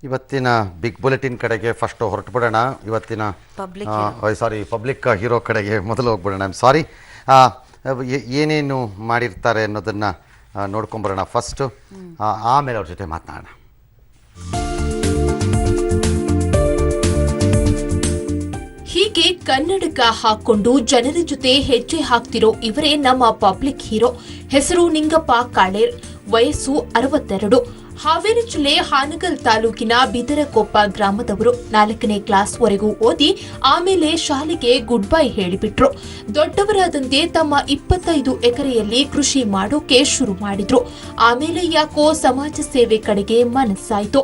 ಇವತ್ತಿನ big bulletin ಕಡೆಗೆ first ಹೊರಟುಬಿಡೋಣ. ಇವತ್ತಿನ ಪಬ್ಲಿಕ್ ಹೀರೋ ಕಡೆಗೆ ಮೊದಲು ಹೋಗ್ಬಿಡೋಣ. I am sorry. ಏನೇನು ಮಾಡಿರ್ತಾರೆ ಅನ್ನೋದನ್ನು ನೋಡ್ಕೊಂಬರೋಣ ಫಸ್ಟು, ಆಮೇಲೆ ಅವ್ರ ಜೊತೆ ಮಾತನಾಡೋಣ. ಹೀಗೆ ಕನ್ನಡಕ ಹಾಕೊಂಡು ಜನರ ಜೊತೆ ಹೆಜ್ಜೆ ಹಾಕ್ತಿರೋ ಇವರೇ ನಮ್ಮ ಪಬ್ಲಿಕ್ ಹೀರೋ. ಹೆಸರು ನಿಂಗಪ್ಪ ಕಾಳೇರ್, ವಯಸ್ಸು 62. ಹಾವೇರಿ ಜಿಲ್ಲೆ ಹಾನಗಲ್ ತಾಲೂಕಿನ ಬಿದರಕೊಪ್ಪ ಗ್ರಾಮದವರು. 4ನೇ ಕ್ಲಾಸ್ವರೆಗೂ ಓದಿ ಆಮೇಲೆ ಶಾಲೆಗೆ ಗುಡ್ ಬೈ ಹೇಳಿಬಿಟ್ರು. ದೊಡ್ಡವರಾದಂತೆ ತಮ್ಮ 25 ಎಕರೆಯಲ್ಲಿ ಕೃಷಿ ಮಾಡೋಕೆ ಶುರು ಮಾಡಿದ್ರು. ಆಮೇಲೆ ಯಾಕೋ ಸಮಾಜ ಸೇವೆ ಕಡೆಗೆ ಮನಸ್ಸಾಯ್ತು.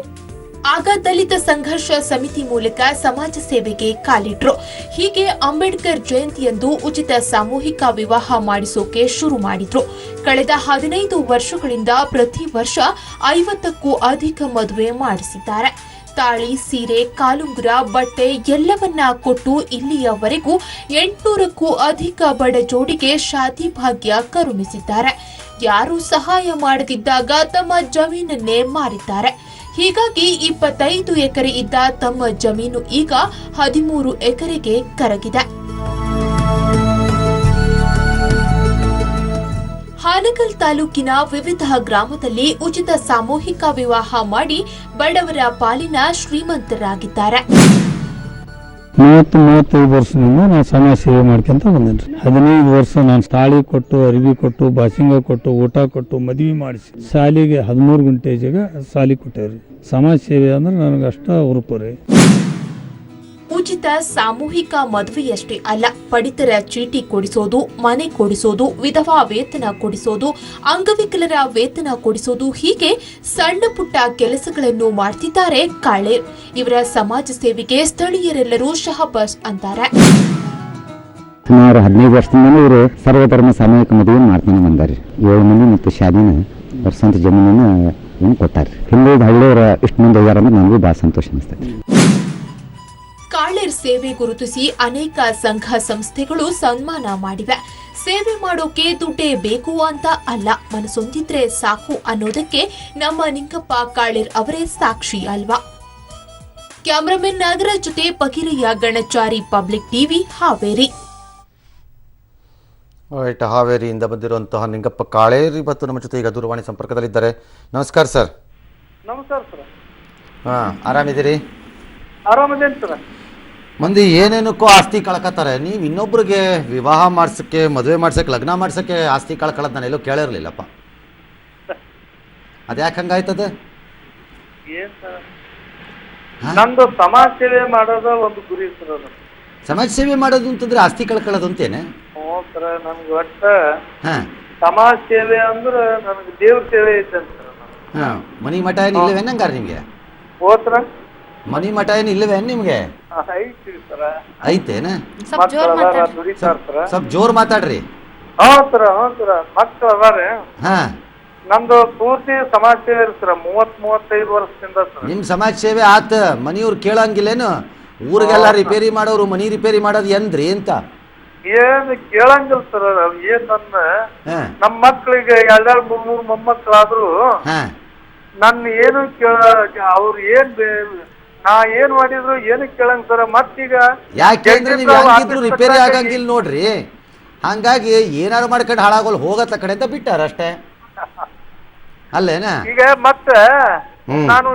ಆಗ ದಲಿತ ಸಂಘರ್ಷ ಸಮಿತಿ ಮೂಲಕ ಸಮಾಜ ಸೇವೆಗೆ ಕಾಲಿಟ್ರು. ಹೀಗೆ ಅಂಬೇಡ್ಕರ್ ಜಯಂತಿಯಂದು ಉಚಿತ ಸಾಮೂಹಿಕ ವಿವಾಹ ಮಾಡಿಸೋಕೆ ಶುರು ಮಾಡಿದ್ರು. ಕಳೆದ 15 ವರ್ಷಗಳಿಂದ ಪ್ರತಿ ವರ್ಷ 50ಕ್ಕೂ ಅಧಿಕ ಮದುವೆ ಮಾಡಿಸಿದ್ದಾರೆ. ತಾಳಿ, ಸೀರೆ, ಕಾಲುಂಗುರ, ಬಟ್ಟೆ ಎಲ್ಲವನ್ನ ಕೊಟ್ಟು ಇಲ್ಲಿಯವರೆಗೂ 800ಕ್ಕೂ ಅಧಿಕ ಬಡ ಜೋಡಿಗೆ ಶಾದಿ ಭಾಗ್ಯ ಕರುಣಿಸಿದ್ದಾರೆ. ಯಾರೂ ಸಹಾಯ ಮಾಡದಿದ್ದಾಗ ತಮ್ಮ ಜಮೀನನ್ನೇ ಮಾರಿದ್ದಾರೆ. ಹೀಗಾಗಿ 25 ಎಕರೆ ಇದ್ದ ತಮ್ಮ ಜಮೀನು ಈಗ 13 ಎಕರೆಗೆ ಕರಗಿದೆ. ಹಾನಗಲ್ ತಾಲೂಕಿನ ವಿವಿಧ ಗ್ರಾಮದಲ್ಲಿ ಉಚಿತ ಸಾಮೂಹಿಕ ವಿವಾಹ ಮಾಡಿ ಬಡವರ ಪಾಲಿನ ಶ್ರೀಮಂತರಾಗಿದ್ದಾರೆ. 30-35 ವರ್ಷದಿಂದ ನಾನು ಸಮಾಜ ಸೇವೆ ಮಾಡ್ಕೊಂತ ಬಂದೇನ್ರಿ. 15 ವರ್ಷ ನಾನು ತಾಳಿ ಕೊಟ್ಟು, ಅರಿವಿ ಕೊಟ್ಟು, ಬಾಸಿಂಗ ಕೊಟ್ಟು, ಊಟ ಕೊಟ್ಟು, ಮದುವೆ ಮಾಡಿಸಿ ಶಾಲೆಗೆ 13 ಗಂಟೆ ಜಾಗ ಶಾಲೆ ಕೊಟ್ಟೇವ್ರಿ. ಸಮಾಜ ಸೇವೆ ಅಂದ್ರೆ ನನಗೆ ಅಷ್ಟ ಹುರುಪು. ಉಚಿತ ಸಾಮೂಹಿಕ ಮದುವೆಯಷ್ಟೇ ಅಲ್ಲ, ಪಡಿತರ ಚೀಟಿ ಕೊಡಿಸೋದು, ಮನೆ ಕೊಡಿಸೋದು, ವಿಧವಾ ವೇತನ ಕೊಡಿಸೋದು, ಅಂಗವಿಕಲರ ವೇತನ ಕೊಡಿಸೋದು, ಹೀಗೆ ಸಣ್ಣ ಪುಟ್ಟ ಕೆಲಸಗಳನ್ನು ಮಾಡ್ತಿದ್ದಾರೆ ಕಾಳೇರ್. ಇವರ ಸಮಾಜ ಸೇವೆಗೆ ಸ್ಥಳೀಯರೆಲ್ಲರೂ ಶಹಬಾಸ್ ಅಂತಾರೆ. ಸುಮಾರು 15 ವರ್ಷದಿಂದ ಇವರು ಸರ್ವಧರ್ಮ ಸಾಮೂಹಿಕ ಮದುವೆ ಮಾಡ್ತಾನೆ ಬಂದಾರೆ. 7 ಮಂದಿ ಮತ್ತು ಶಾದಿನ ಅವ್ರ ಸ್ವಂತ ಜಮೀನನ್ನು ಏನು ಕೊಟ್ಟಾರೆ. ಹಿಂದೆ ಹಳ್ಳಿಯವರ ಇಷ್ಟು ಮುಂದೆ ಹೋಗ್ಯಾರ ಅಂದ್ರೆ ನನಗೂ ಭಾಳ ಸಂತೋಷ ಅನಿಸ್ತೈತೆ. ಕಾಳೇರ್ ಸೇವೆ ಗುರುತಿಸಿ ಅನೇಕ ಸಂಘ ಸಂಸ್ಥೆಗಳು ಸನ್ಮಾನ ಮಾಡಿವೆ. ಸೇವೆ ಮಾಡೋಕೆ ದುಡ್ಡೇ ಬೇಕು ಅಂತ ಅಲ್ಲ, ಮನಸೊಂದಿದ್ರೆ ಸಾಕು ಅನ್ನೋದಕ್ಕೆ ನಮ್ಮ ನಿಂಗಪ್ಪ ಕಾಳೇರ್ ಅವರೇ ಸಾಕ್ಷಿ ಅಲ್ವಾ? ಕ್ಯಾಮರಾಮನ್ ನಾಗರಾಜ್ ಜೊತೆ ಪಕಿರಯ್ಯ ಗಣಚಾರಿ, ಪಬ್ಲಿಕ್ ಟಿವಿ, ಹಾವೇರಿ. ರೈಟ್, ಹಾವೇರಿಯಿಂದ ಬಂದಿರುವಂತಹ ನಿಂಗಪ್ಪ ಕಾಳೇರ್ ಇವತ್ತು ನಮ್ಮ ಜೊತೆ ಈಗ ದೂರವಾಣಿ ಸಂಪರ್ಕದಲ್ಲಿದ್ದಾರೆ. ನಮಸ್ಕಾರ ಸರ್. ನಮಸ್ಕಾರ ಸರ್. ಆರಾಮಿದ್ದೀರಿ? ಆರಾಮದೇನು ಸರ್. ಮಂದಿ ಏನೇನಕ್ಕೋ ಆಸ್ತಿ ಕಳ್ಕೊತಾರೆ. ನೀವು ಇನ್ನೊಬ್ರಿಗೆ ವಿವಾಹ ಮಾಡ್ಸಕ್ಕೆ, ಮದುವೆ ಮಾಡ್ಸಕ್ಕೆ, ಲಗ್ನ ಮಾಡ್ಸಕ್ಕೆ ಆಸ್ತಿ ಕಳ್ಕೊಳ್ಳೋದು ನಾನು ಎಲ್ಲೂ ಕೇಳಿರ್ಲಿಲ್ಲಪ್ಪ. ಅದ್ಯಾಕೆ ಹಂಗಾಯ್ತದೆ? ಏನ್ ಸರ್, ನಂದು ಸಮಾಜ ಸೇವೆ ಮಾಡೋದ ಒಂದು ಗುರಿ ಸರ್. ಅದು ಸಮಾಜ ಸೇವೆ ಮಾಡೋದು ಅಂತಂದ್ರೆ ಆಸ್ತಿ ಕಳ್ಕೊಳ್ಳೋದು ಅಂತೇನೆ? ಹ್ಞೂ ಸರ್, ನನ್ಗೆ ಒಟ್ಟ ಸಮಾಜ ಸೇವೆ ಅಂದ್ರೆ ನನಗೆ ದೇವ್ರ ಸೇವೆ ಐತೆ ಅಂತ ಸರ್. ಮನಿ ಮಠ ಏನು ಇಲ್ಲವೇನು ಹಂಗಾರೆ ನಿಮಗೆ? ಹೋತ್ರ ಮನಿ ಮಠ ಏನು ಇಲ್ಲವೇನು ನಿಮಗೆ? ಐತಿ ಸರ. ಐತೇನ? ದುಡಿತಾರ ಸರ. ಸ್ವಲ್ಪ ಜೋರ್ ಮಾತಾಡ್ರಿ. ಹ್ಞೂ ಸರ, ಹ್ಞೂ ಸರ. ಮಕ್ಕಳು ಅದಾರೆ. ನಂದು ಪೂರ್ತಿ ಸಮಾಜ ಸೇವೆ ಸರ್. 30-35 ವರ್ಷದಿಂದ ಸರ್. ನಿಮ್ ಸಮಾಜ ಸೇವೆ ಆತ, ಮನಿಯವ್ರು ಕೇಳಂಗಿಲ್ಲೇನು? ಊರಿಗೆಲ್ಲ ರಿಪೇರಿ ಮಾಡೋರು ಮನಿ ರಿಪೇರಿ ಮಾಡೋದು ಎಂದ್ರಿ ಅಂತ ಏನು ಕೇಳಂಗಿಲ್ಲ ಸರ್. ಏನ್ ನಮ್ಮ ಮಕ್ಳಿಗೆ 2-3 ಮೊಮ್ಮಕ್ಕಳಾದ್ರು ನನ್ನ ಏನು ಅವ್ರು ಏನ್ ನಾ ಏನ್ ಮಾಡಿದ್ರು ಏನು ಕೇಳಂಗ ಸರ್. ಮತ್ತೀಗ ಯಾಕೆಂದ್ರೆ ನೀವು ಹೆಂಗಿದ್ರು ರಿಪೇರಿ ಆಗಂಗಿಲ್ಲ ನೋಡ್ರಿ. ಹಂಗಾಗಿ ಏನಾರು ಮಾಡ್ಕೊಂಡು ಹಾಳಾಗೋಲ್ ಹೋಗತ್ತ ಕಡೆ ಅಂತ ಬಿಟ್ಟಾರ ಅಷ್ಟೇ ಅಲ್ಲೇನ? ಈಗ ಮತ್ತೆ ನಾನು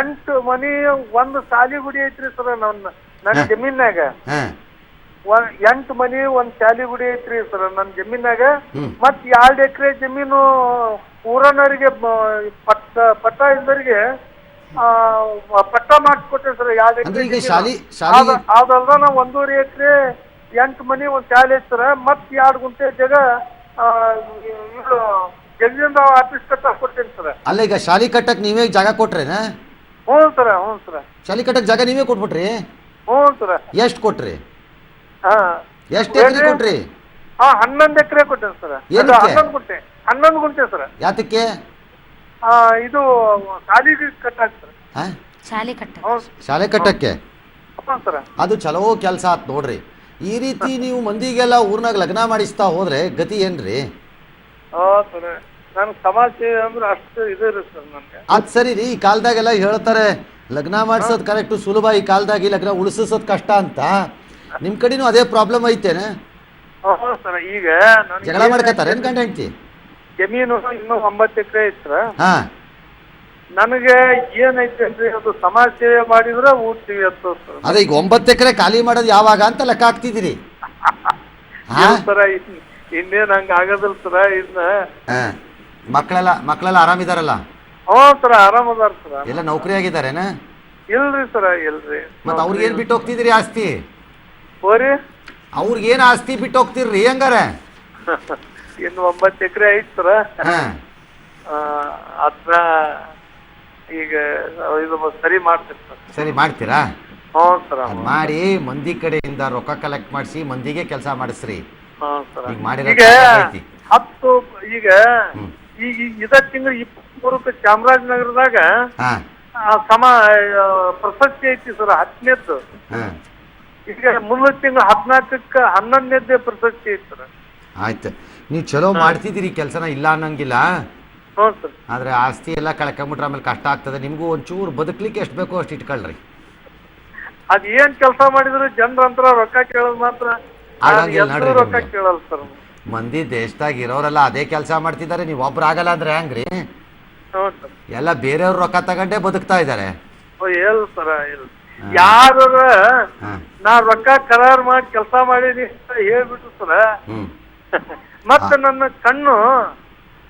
8 ಮನಿ, 1 ಶಾಲಿ ಗುಡಿ ಐತ್ರಿ ಸರ್. ನನ್ನ ಜಮೀನಾಗ 8 ಮನಿ, 1 ಶಾಲಿ ಗುಡಿ ಐತ್ರಿ ಸರ್ ನನ್ನ ಜಮೀನಾಗ. ಮತ್ 2 ಎಕರೆ ಜಮೀನು ಊರನವರಿಗೆ ಪಟ್ಟ ಇದ್ದರಿಗೆ ಪಟ್ಟ ಮಾಡಿಸ್ಕೊಟ್ಟೆ ಸರ್. 2 ಎಕರೆ ಅದಲ್ದ ನಾವು 1.5 ಎಕರೆ 8 ಮನಿ, 1 ಶಾಲೆ ಐತಿ ಸರ್. ಮತ್ 2 ಗುಂಟೆ ಜಾಗ ಜಲ್ದಿಯಿಂದ ಆಫೀಸ್ ಕಟ್ಟಕ್ ಕೊಡ್ತೇನೆ ಸರ್. ಅಲ್ಲ, ಈಗ ಶಾಲಿ ಕಟ್ಟಕ್ ನೀವೇ ಜಾಗ ಕೊಟ್ರೇನ? ಹ್ಞೂ ಸರ, ಹ್ಞೂ ಸರ. ಶಾಲಿ ಕಟ್ಟಕ್ ಜಾಗ ನೀವೇ ಕೊಟ್ಬಿಟ್ರಿ? ಹ್ಞೂ ಸರ. ಎಷ್ಟ್ ಕೊಟ್ರಿ? ಎಷ್ಟು ಎಕರೆ ಕೊಟ್ರಿ? 11 ಎಕರೆ ಕೊಟ್ಟೇನೆ ಸರ್. 11 ಗುಂಟೆ ಸರ್. ಯಾತಕ್ಕೆ? ಇದು ಶಾಲಿ ಕಟ್ಟಾಕ್ ಸರ್. ಶಾಲೆ ಕಟ್ಟಕ್ಕೆ? ಸರ್, ಅದು ಚಲೋ ಕೆಲಸ ಆತ್ ನೋಡ್ರಿ. ಈ ರೀತಿ ನೀವು ಮಂದಿಗೆಲ್ಲ ಊರ್ನಾಗ ಲಗ್ನ ಮಾಡಿಸ್ತಾ ಹೋದ್ರೆ ಗತಿ ಏನ್ರಿ? ನನ್ ಸಮಾಜ ಸೇವೆ ಅಂದ್ರೆ ಅಷ್ಟು ಇದು ಇರುತ್ತೆ ಸರ್. ನನ್ಗೆ ಅದ್ ಸರಿ ರೀ. ಈ ಕಾಲದಾಗೆಲ್ಲ ಹೇಳ್ತಾರೆ ಲಗ್ನ ಮಾಡ್ಸೋದು ಕರೆಕ್ಟು ಸುಲಭ, ಈ ಕಾಲದಾಗಿ ಲಗ್ನ ಉಳಿಸೋದು ಕಷ್ಟ ಅಂತ. ನಿಮ್ಮ ಕಡೆನೂ ಅದೇ ಪ್ರಾಬ್ಲಮ್ ಐತೇನೆ? ಸರ್ ಈಗ ಜಗಳ ಮಾಡ್ಕೊತಾರೆ ಗಂಡ ಹೆಂಡತಿ? ಜಮೀನು ಇನ್ನೂ 9 ಎಕರೆ ಐತ್ರ. ಹಾ, ನನಗೆ ಏನೈತೆ ಅಂದ್ರೆ ಅದು ಸಮಾಜ ಸೇವೆ ಮಾಡಿದ್ರೆ ಊಡ್ತೀವಿ ಅಂತ ಸರ್. ಅದೇ ಈಗ 9 ಎಕರೆ ಖಾಲಿ ಮಾಡೋದು ಯಾವಾಗ ಅಂತ ಲೆಕ್ಕ ಹಾಕ್ತಿದ್ದೀರಿ? ಸರ ಇನ್ನೇನ್ ಹಂಗ ಆಗದಲ್ ಸರ. ಇನ್ನ ಮಕ್ಕಳೆಲ್ಲ ಆರಾಮಿದಾರಲ್ಲ? ಸರ ಆರಾಮದಾರ ಸರ. ಎಲ್ಲ ನೌಕರಿ ಆಗಿದಾರೇನ? ಇಲ್ರಿ ಸರ ಇಲ್ರಿ. ಮತ್ತ ಅವ್ರಿಗೇನ್ ಬಿಟ್ಟು ಹೋಗ್ತಿದ್ದೀರಿ ಆಸ್ತಿ? ಹೋರಿ ಅವ್ರಿಗೇನ್ ಆಸ್ತಿ ಬಿಟ್ಟು ಹೋಗ್ತಿರ್ರಿ ಹಂಗಾರ? ಇನ್ನು 9 ಎಕರೆ ಐತ್ ಸರ. ಅದ್ರ ಈಗ ಇದು ಸರಿ ಮಾಡ್ತೀರಿ ಸರ್. ಸರಿ ಮಾಡ್ತೀರಾ? ಹ್ಞೂ ಸರ. ಮಾಡಿ ಮಂದಿ ಕಡೆಯಿಂದ ರೊಕ್ಕ ಕಲೆಕ್ಟ್ ಮಾಡಿಸಿ ಮಂದಿಗೆ ಕೆಲಸ ಮಾಡಿಸ್ರಿ. ಈಗ 10 ಈಗ ಇದ ತಿಂಗಳು 23ಕ್ಕೆ ಚಾಮರಾಜನಗರದಾಗ ಪ್ರಶಸ್ತಿ ಐತಿ ಸರ್ 10ನೇದ್ದು. ಈಗ ಮುಂದಿನ ತಿಂಗಳು 14ಕ್ಕೆ 11ನೇದ್ದೇ ಪ್ರಶಸ್ತಿ ಐತಿ ಸರ್. ಆಯ್ತು, ನೀವು ಚಲೋ ಮಾಡ್ತಿದ್ದೀರಿ ಕೆಲಸನ, ಇಲ್ಲ ಅನ್ನಂಗಿಲ್ಲ. ಹ್ಞೂ ಸರ್. ಆದ್ರೆ ಆಸ್ತಿ ಎಲ್ಲ ಕಳ್ಕೊಂಬಿಟ್ರೆ ಆಮೇಲೆ ಕಷ್ಟ ಆಗ್ತದೆ. ನಿಮ್ಗೂ ಒಂಚೂರು ಬದುಕ್ಲಿಕ್ಕೆ ಎಷ್ಟು ಬೇಕೋ ಅಷ್ಟು ಇಟ್ಕೊಳ್ರಿ. ಅದ್ ಏನ್ ಕೆಲಸ ಮಾಡಿದ್ರು ಜನರಂತರ ರೊಕ್ಕ ಕೇಳೋದು ಮಾತ್ರ, ರೊಕ್ಕ ಕೇಳಲ್ಲ ಸರ್. ಮಂದಿ ದೇಶದಾಗ ಇರೋರೆಲ್ಲ ಅದೇ ಕೆಲಸ ಮಾಡ್ತಿದ್ದಾರೆ, ನೀವು ಒಬ್ರು ಆಗಲ್ಲ ಅಂದ್ರೆ ಹೆಂಗ್ರಿ? ಎಲ್ಲ ಬೇರೆಯವ್ರ ರೊಕ್ಕ ತಗೊಂಡೇ ಬದುಕ್ತಾ ಇದ್ದಾರೆ. ಯಾರ ನಾ ರೊಕ್ಕ ಕರಾರ್ ಮಾಡಿ ಕೆಲಸ ಮಾಡೀನಿ ಅಂತ ಹೇಳ್ಬಿಟ್ಟು ಸರ, ಮತ್ತೆ ನನ್ನ ಕಣ್ಣು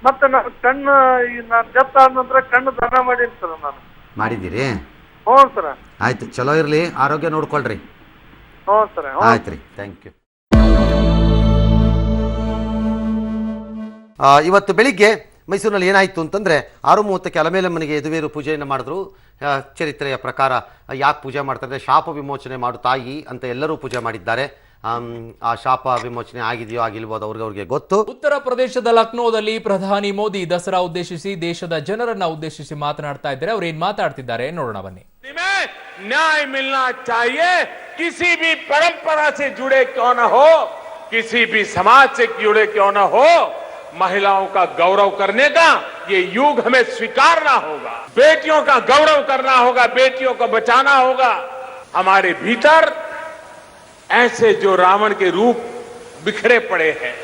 ನಾನು ಜಪ್ತ ಆದ ನಂತರ ಕಣ್ಣು ದಾನ ಮಾಡೀನಿ ಸರ್. ನಾನು ಮಾಡಿದ್ದೀರಿ? ಹ್ಞೂ ಸರ. ಆಯ್ತು, ಚಲೋ ಇರ್ಲಿ, ಆರೋಗ್ಯ ನೋಡ್ಕೊಳ್ರಿ. ಹ್ಞೂ ಸರ್. ಆಯ್ತು ರೀ, ಥ್ಯಾಂಕ್ ಯು. ಇವತ್ತು ಬೆಳಿಗ್ಗೆ ಮೈಸೂರಿನಲ್ಲಿ ಏನಾಯಿತು ಅಂತಂದರೆ 6:30ಕ್ಕೆ ಅಲಮೇಲಮ್ಮನಿಗೆ ಯದುವೀರು ಪೂಜೆಯನ್ನು ಮಾಡಿದ್ರು. ಚರಿತ್ರೆಯ ಪ್ರಕಾರ ಯಾಕೆ ಪೂಜೆ ಮಾಡ್ತಾರೆ, ಶಾಪ ವಿಮೋಚನೆ ಮಾಡು ತಾಯಿ ಅಂತ ಎಲ್ಲರೂ ಪೂಜೆ ಮಾಡಿದ್ದಾರೆ. ಆ ಶಾಪ ವಿಮೋಚನೆ ಆಗಿದೆಯೋ ಆಗಿಲ್ಬೋದು ಅವ್ರಿಗೆ ಗೊತ್ತು. ಉತ್ತರ ಪ್ರದೇಶದ ಲಕ್ನೋದಲ್ಲಿ ಪ್ರಧಾನಿ ಮೋದಿ ದಸರಾ ಉದ್ದೇಶಿಸಿ ದೇಶದ ಜನರನ್ನ ಉದ್ದೇಶಿಸಿ ಮಾತನಾಡ್ತಾ ಇದ್ದಾರೆ. ಅವ್ರು ಏನ್ ಮಾತಾಡ್ತಿದ್ದಾರೆ ನೋಡೋಣ ಬನ್ನಿ. न्याय मिलना चाहिए, किसी भी परंपरा से जुड़े क्यों न हो, किसी भी समाज से जुड़े क्यों न हो, महिलाओं का गौरव करने का ये युग हमें स्वीकारना होगा. बेटियों का गौरव करना होगा, बेटियों को बचाना होगा. हमारे भीतर ऐसे जो रावण के रूप बिखरे पड़े हैं,